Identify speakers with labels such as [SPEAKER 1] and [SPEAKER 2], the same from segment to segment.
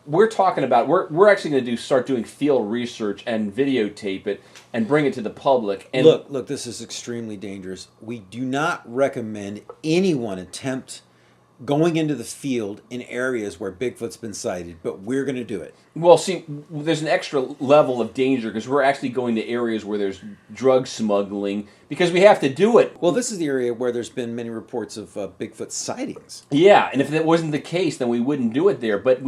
[SPEAKER 1] we're talking about we're actually going to start doing field research and videotape it and bring it to the public. And
[SPEAKER 2] look, this is extremely dangerous. We do not recommend anyone attempt going into the field in areas where Bigfoot's been sighted, but we're going to do it.
[SPEAKER 1] Well, see, there's an extra level of danger because we're actually going to areas where there's drug smuggling because we have to do it.
[SPEAKER 2] Well, this is the area where there's been many reports of Bigfoot sightings.
[SPEAKER 1] Yeah, and if that wasn't the case, then we wouldn't do it there. But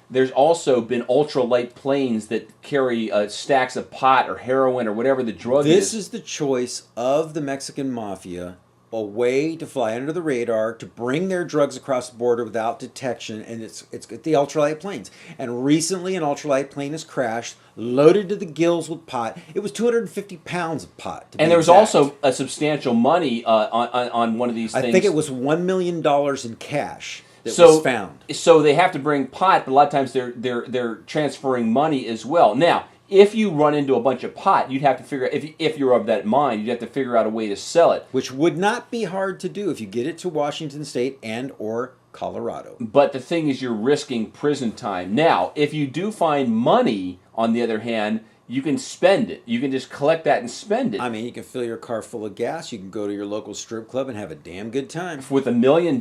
[SPEAKER 1] there's also been ultralight planes that carry stacks of pot or heroin or whatever the drug is.
[SPEAKER 2] This is the choice of the Mexican mafia, a way to fly under the radar, to bring their drugs across the border without detection, and it's the ultralight planes. And recently an ultralight plane has crashed, loaded to the gills with pot. It was 250 pounds of pot.
[SPEAKER 1] And there was also a substantial money on one of these things.
[SPEAKER 2] I think it was $1 million in cash that was found.
[SPEAKER 1] So they have to bring pot, but a lot of times they're transferring money as well. Now, if you run into a bunch of pot, you'd have to figure out, if you're of that mind, you'd have to figure out a way to sell it.
[SPEAKER 2] Which would not be hard to do if you get it to Washington State and or Colorado.
[SPEAKER 1] But the thing is, you're risking prison time. Now, if you do find money, on the other hand, you can spend it. You can just collect that and spend it.
[SPEAKER 2] I mean, you can fill your car full of gas. You can go to your local strip club and have a damn good time.
[SPEAKER 1] With $1 million,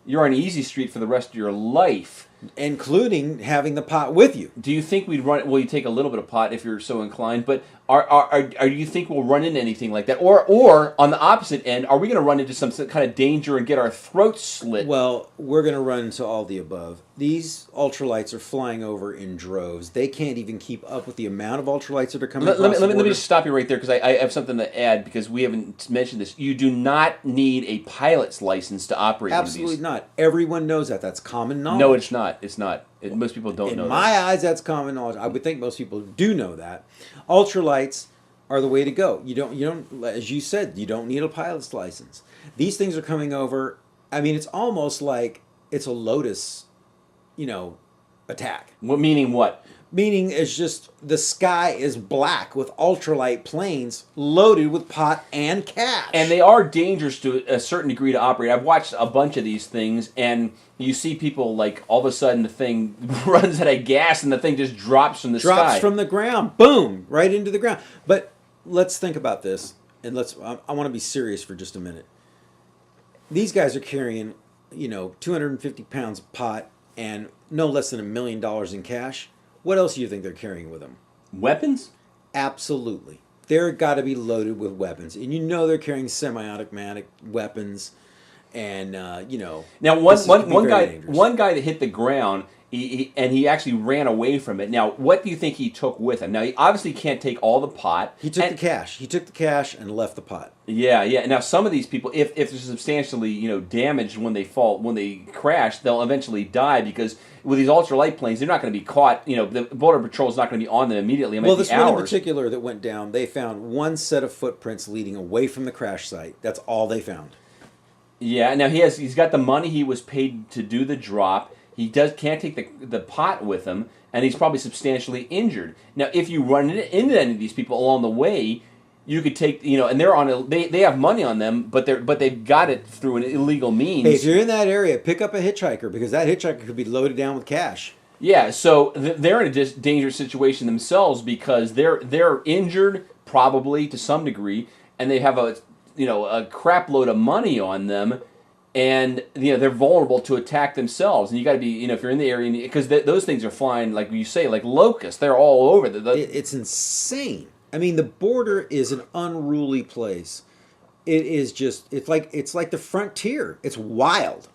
[SPEAKER 1] you're on Easy Street for the rest of your life.
[SPEAKER 2] Including having the pot with you.
[SPEAKER 1] Do you think we'd run? Well, you take a little bit of pot if you're so inclined, but are you think we'll run into anything like that, or on the opposite end, are we going to run into some kind of danger and get our throats slit?
[SPEAKER 2] Well, we're going to run into all the above. These ultralights are flying over in droves. They can't even keep up with the amount of ultralights that are coming across the border.
[SPEAKER 1] Let me just stop you right there because I have something to add because we haven't mentioned this. You do not need a pilot's license to operate one of these.
[SPEAKER 2] Absolutely not. Everyone knows that. That's common knowledge.
[SPEAKER 1] No, it's not. It's not. Most people don't know that.
[SPEAKER 2] In my eyes, that's common knowledge. I would think most people do know that. Ultralights are the way to go. You don't, as you said, you don't need a pilot's license. These things are coming over. I mean, it's almost like it's a Lotus, attack.
[SPEAKER 1] What meaning? What?
[SPEAKER 2] Meaning it's just the sky is black with ultralight planes loaded with pot and cash.
[SPEAKER 1] And they are dangerous to a certain degree to operate. I've watched a bunch of these things, and you see people like all of a sudden the thing runs out of gas and the thing just drops from the sky.
[SPEAKER 2] Drops from the ground. Boom! Right into the ground. But let's think about this, and I want to be serious for just a minute. These guys are carrying, 250 pounds of pot and no less than $1 million in cash. What else do you think they're carrying with them?
[SPEAKER 1] Weapons?
[SPEAKER 2] Absolutely. They're got to be loaded with weapons. And they're carrying semi-automatic weapons. And,
[SPEAKER 1] Now, one guy that hit the ground, he actually ran away from it. Now, what do you think he took with him? Now, he obviously can't take all the pot.
[SPEAKER 2] He took the cash. He took the cash and left the pot.
[SPEAKER 1] Yeah. Now, some of these people, if they're substantially, damaged when they crash, they'll eventually die because with these ultralight planes, they're not going to be caught. The Border Patrol is not going to be on them immediately. It might be
[SPEAKER 2] this
[SPEAKER 1] hours.
[SPEAKER 2] one in particular that went down, they found one set of footprints leading away from the crash site. That's all they found.
[SPEAKER 1] Yeah. Now he's got the money he was paid to do the drop. He can't take the pot with him, and he's probably substantially injured. Now, if you run into any of these people along the way, you could take, and they're they have money on them, but they've got it through an illegal means.
[SPEAKER 2] Hey, if you're in that area, pick up a hitchhiker because that hitchhiker could be loaded down with cash.
[SPEAKER 1] Yeah, so they're in a dangerous situation themselves because they're injured probably to some degree, and they have a crap load of money on them. And they're vulnerable to attack themselves, and you got to be if you're in the area because those things are flying like you say like locusts. They're all over.
[SPEAKER 2] It's insane. I mean, the border is an unruly place. It is just it's like the frontier. It's wild.